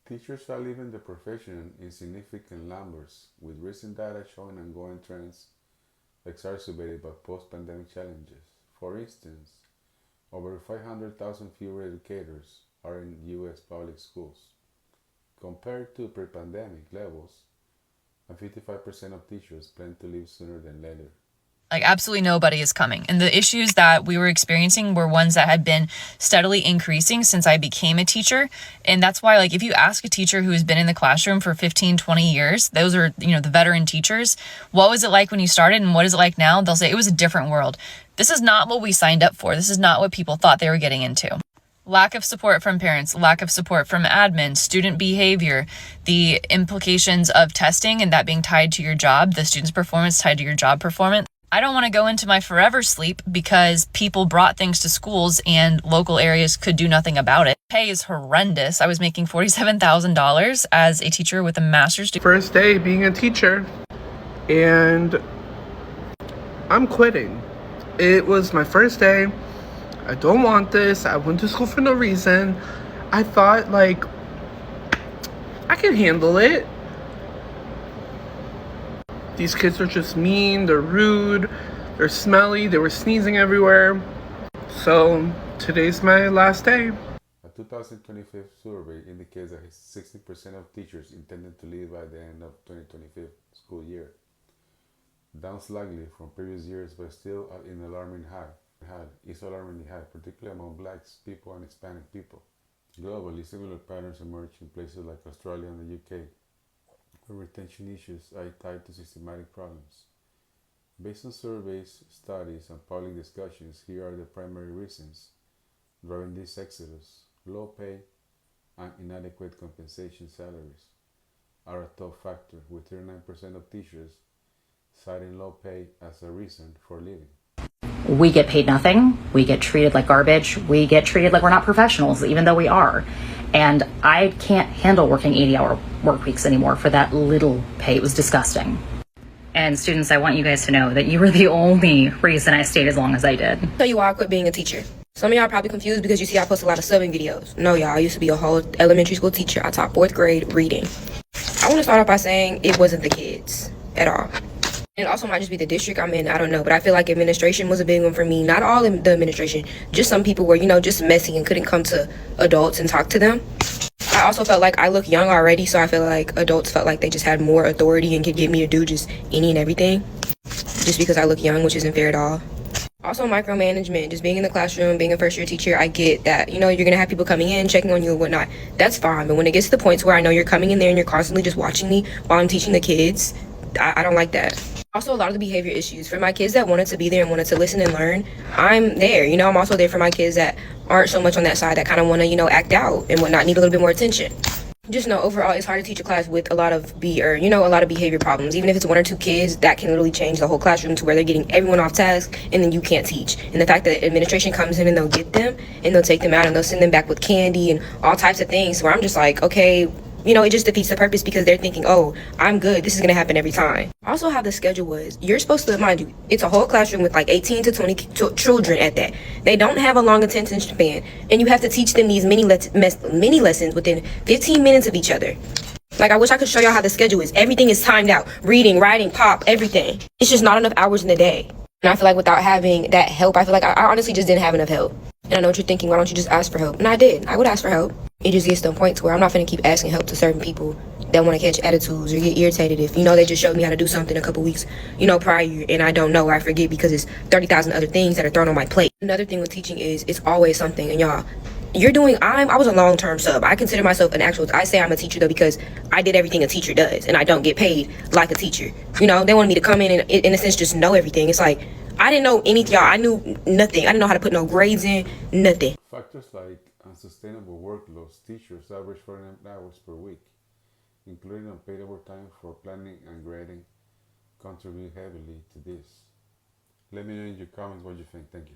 Teachers are leaving the profession in significant numbers, with recent data showing ongoing trends exacerbated by post-pandemic challenges. For instance, over 500,000 fewer educators are in U.S. public schools compared to pre-pandemic levels, and 55% of teachers plan to leave sooner than later. Like, absolutely nobody is coming. And the issues that we were experiencing were ones that had been steadily increasing since I became a teacher. And that's why, like, if you ask a teacher who has been in the classroom for 15, 20 years, those are, the veteran teachers, what was it like when you started and what is it like now? They'll say it was a different world. This is not what we signed up for. This is not what people thought they were getting into. Lack of support from parents, lack of support from admin, student behavior, the implications of testing and that being tied to your job, the student's performance tied to your job performance. I don't want to go into my forever sleep because people brought things to schools and local areas could do nothing about it. Pay is horrendous. I was making $47,000 as a teacher with a master's degree. First day being a teacher, and I'm quitting. It was my first day. I don't want this. I went to school for no reason. I thought, like, I can handle it. These kids are just mean, they're rude, they're smelly, they were sneezing everywhere. So today's my last day. A 2025 survey indicates that 60% of teachers intended to leave by the end of 2025 school year, down slightly from previous years but still at an alarmingly high, particularly among Blacks people and Hispanic people. Globally, similar patterns emerge in places like Australia and the UK, where retention issues are tied to systematic problems. Based on surveys, studies, and public discussions, here are the primary reasons driving this exodus. Low pay and inadequate compensation salaries are a top factor, with 39% of teachers citing low pay as a reason for leaving. We get paid nothing. We get treated like garbage. We get treated like we're not professionals, even though we are. And I can't handle working 80-hour work weeks anymore for that little pay. It was disgusting. And students, I want you guys to know that you were the only reason I stayed as long as I did. Tell you why I quit being a teacher. Some of y'all are probably confused because you see I post a lot of subbing videos. No, y'all, I used to be a whole elementary school teacher. I taught 4th grade reading. I want to start off by saying it wasn't the kids at all. It also might just be the district I'm in, I don't know. But I feel like administration was a big one for me. Not all of the administration, just some people were, just messy and couldn't come to adults and talk to them. I also felt like I look young already, so I feel like adults felt like they just had more authority and could get me to do just any and everything. Just because I look young, which isn't fair at all. Also micromanagement, just being in the classroom, being a first year teacher, I get that, you're going to have people coming in, checking on you and whatnot. That's fine, but when it gets to the points where I know you're coming in there and you're constantly just watching me while I'm teaching the kids, I don't like that. Also, a lot of the behavior issues. For my kids that wanted to be there and wanted to listen and learn, I'm there. I'm also there for my kids that aren't so much on that side, that kind of want to, act out and whatnot, need a little bit more attention. Just know, overall, it's hard to teach a class with a lot of a lot of behavior problems. Even if it's 1 or 2 kids, that can literally change the whole classroom to where they're getting everyone off task and then you can't teach. And the fact that administration comes in and they'll get them and they'll take them out and they'll send them back with candy and all types of things, where I'm just like, okay, it just defeats the purpose because they're thinking, oh, I'm good, this is going to happen every time. Also, how the schedule was, you're supposed to, mind you, it's a whole classroom with like 18 to 20 children at that. They don't have a long attention span, and you have to teach them these mini lessons within 15 minutes of each other. Like, I wish I could show y'all how the schedule is. Everything is timed out. Reading, writing, pop, everything. It's just not enough hours in the day. And I feel like without having that help, I feel like I honestly just didn't have enough help. And I know what you're thinking, why don't you just ask for help? And I did. I would ask for help. It just gets to a point where I'm not finna keep asking help to certain people that want to catch attitudes or get irritated if, they just showed me how to do something a couple weeks, prior, and I don't know, or I forget because it's 30,000 other things that are thrown on my plate. Another thing with teaching is it's always something, and y'all, I was a long-term sub. I consider myself I say I'm a teacher though because I did everything a teacher does, and I don't get paid like a teacher. They wanted me to come in and, in a sense, just know everything. It's like, I didn't know anything, y'all. I knew nothing. I didn't know how to put no grades in, nothing. Factors like unsustainable workloads, teachers average 49 hours per week, including unpaid overtime for planning and grading, contribute heavily to this. Let me know in your comments what you think. Thank you.